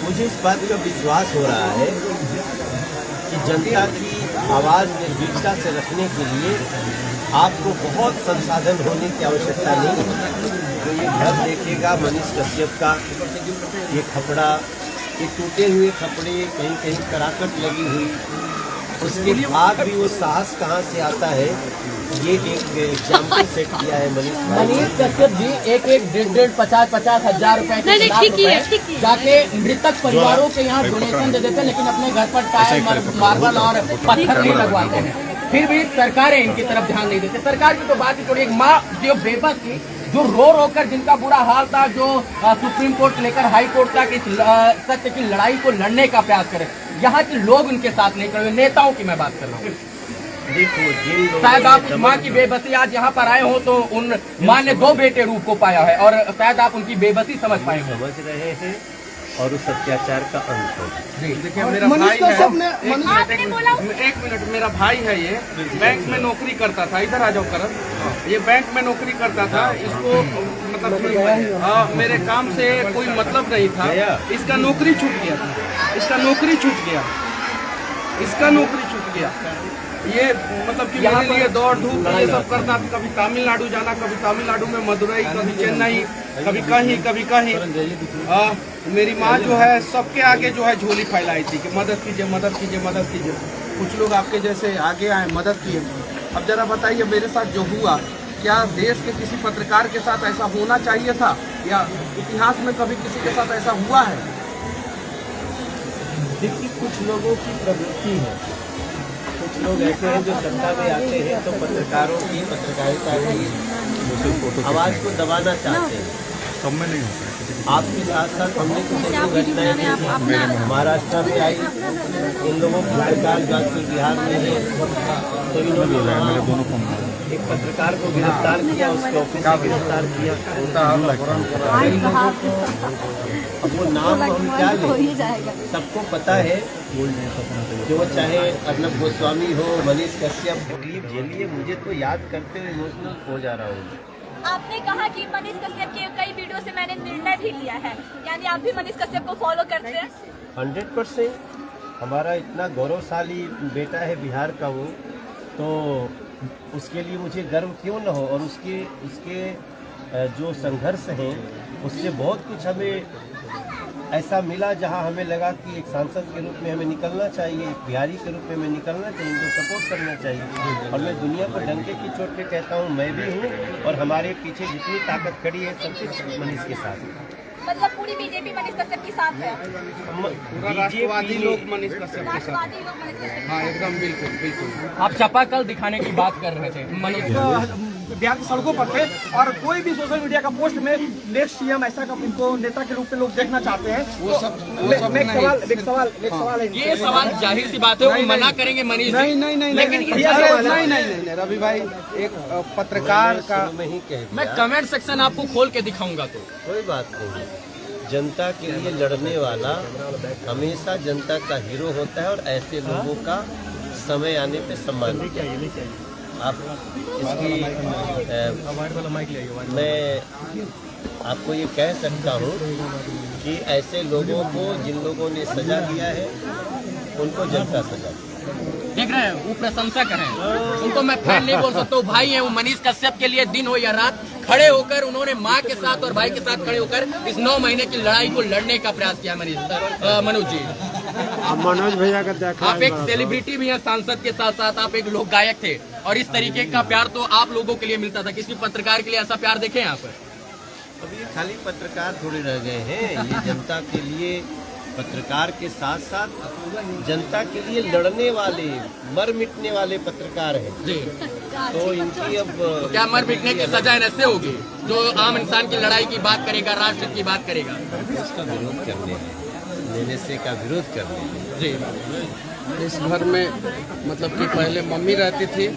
मुझे इस बात का विश्वास हो रहा है कि जनता की आवाज़ निर्भीकता से रखने के लिए आपको बहुत संसाधन होने की आवश्यकता नहीं है। तो ये घर देखेगा मनीष कश्यप का ये खपड़ा, ये टूटे हुए कपड़े, कहीं कहीं कराकट लगी हुई, उसके बाद भी वो साहस कहाँ से आता है, ये एक एग्जाम्पल सेट किया है मनीष कश्यप जी। एक 1.5 हजार रुपए के जाके मृतक परिवारों के यहाँ डोनेशन दे देते, लेकिन अपने घर पर टाइल, मार्बल और पत्थर नहीं लगवाते हैं। फिर भी सरकारें इनकी तरफ ध्यान नहीं देती। सरकार की तो बात ही छोड़िए, एक माँ जो बेबस थी, जो रो कर जिनका बुरा हाल था, जो सुप्रीम कोर्ट लेकर हाई कोर्ट तक इस सत्य की लड़ाई को लड़ने का प्रयास करे, यहाँ के लोग उनके साथ नहीं खड़े। नेताओं की मैं बात कर रहा हूँ। देखो, शायद आप उस माँ की बेबसी आज यहाँ पर आए हो तो उन माँ ने 2 बेटे रूप को पाया है, और शायद आप उनकी बेबसी समझ पाए हो, समझ रहे हैं, और उस अत्याचार का अंत हो। देखिए, मेरा भाई है, एक मिनट, मेरा भाई है, ये बैंक में नौकरी करता था। इधर आ जाओ करत, ये बैंक में नौकरी करता था। इसको मतलब मेरे काम से कोई मतलब नहीं था। इसका नौकरी छूट गया, इसका नौकरी छूट गया, इसका नौकरी छूट गया। ये मतलब कि मेरे लिए दौड़ धूप ये सब करना, कभी तमिलनाडु जाना, कभी तमिलनाडु में मदुरई, कभी चेन्नई, कभी कहीं। मेरी माँ जो है सबके आगे जो है झोली फैलाई थी कि मदद कीजिए, मदद कीजिए, मदद कीजिए। कुछ लोग आपके जैसे आगे आए, मदद किए। अब जरा बताइए, मेरे साथ जो हुआ, क्या देश के किसी पत्रकार के साथ ऐसा होना चाहिए था, या इतिहास में कभी किसी के साथ ऐसा हुआ है? देखिए, कुछ लोगों की प्रवृत्ति है, कुछ लोग ऐसे हैं जो सत्ता में आते हैं तो पत्रकारों की, पत्रकारिता की आवाज़ को दबाना चाहते हैं। सब में नहीं होता है। आपके साथ साथ हमने कुछ ऐसी घटनाएं महाराष्ट्र में आई, इन लोगों की सरकार जाकर बिहार में है, तो इन्होंने एक पत्रकार को गिरफ्तार किया, उसके ऑफिस से गिरफ्तार किया। अब वो नाम हम क्या लें, सबको पता है कि वो चाहे अर्नब गोस्वामी हो, मनीष कश्यप, तकलीफ झेलिए। मुझे तो याद करते हुए इमोशनल हो जा रहा हूँ। आपने कहा कि मनीष कश्यप के कई वीडियो से मैंने निर्णय भी लिया है, यानी आप भी मनीष कश्यप को फॉलो करते हैं? 100%। हमारा इतना गौरवशाली बेटा है बिहार का वो, तो उसके लिए मुझे गर्व क्यों न हो। और उसके जो संघर्ष हैं, उससे बहुत कुछ हमें ऐसा मिला जहां हमें लगा कि एक सांसद के रूप में हमें निकलना चाहिए, एक बिहारी के रूप में हमें निकलना चाहिए, उनको सपोर्ट करना चाहिए। और मैं दुनिया को डंके की चोट पे कहता हूँ, मैं भी हूँ, और हमारे पीछे जितनी ताकत खड़ी है सब कुछ मनीष के साथ है। मतलब पूरी बीजेपी मनीष कश्यप के साथ है? पूरा राष्ट्रवादी लोग मनीष कश्यप के साथ। हाँ, एकदम, बिल्कुल बिल्कुल। आप चापाकल दिखाने की बात कर रहे थे मनीष। बिहार की सड़कों पर थे, और कोई भी सोशल मीडिया का पोस्ट में नेक्स्ट सीएम ऐसा का इनको नेता के रूप में लोग देखना चाहते हैं। वो सब एक सवाल है, ये सवाल जाहिर सी बात है, वो मना करेंगे मनीष। नहीं, रवि भाई, एक पत्रकार का मैं कमेंट सेक्शन आपको खोल के दिखाऊंगा, तो कोई बात नहीं। जनता के लिए लड़ने वाला हमेशा जनता का हीरो होता है, और ऐसे लोगों का समय आने पे सम्मान किया जाए। आप इसकी मैं आपको ये कह सकता हूँ कि ऐसे लोगों को, जिन लोगों ने सजा दिया है, उनको जनता सजा देख रहे हैं, वो प्रशंसक हैं, उनको मैं फैन नहीं बोल सकता हूँ। भाई है वो, मनीष कश्यप के लिए दिन हो या रात खड़े होकर उन्होंने माँ के साथ और भाई के साथ खड़े होकर इस 9 महीने की लड़ाई को लड़ने का प्रयास किया। मनोज जी, मनोज भैया का आप एक सेलिब्रिटी भी हैं, सांसद के साथ साथ आप एक लोक गायक थे, और इस तरीके का प्यार तो आप लोगों के लिए मिलता था। किसी पत्रकार के लिए ऐसा प्यार देखे यहाँ पर? अब ये खाली पत्रकार थोड़े रह गए हैं, ये जनता के लिए, पत्रकार के साथ साथ जनता के लिए लड़ने वाले, मर मिटने वाले पत्रकार हैं जी। तो इनकी अब तो क्या मर मिटने की सजा ऐसे होगी जो आम इंसान की लड़ाई की बात करेगा, राष्ट्र की बात करेगा? इसका विरोध करने हैं, लेने से का विरोध करने हैं इस घर में मतलब कि पहले मम्मी रहती थी,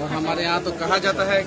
और हमारे यहाँ तो कहा जाता है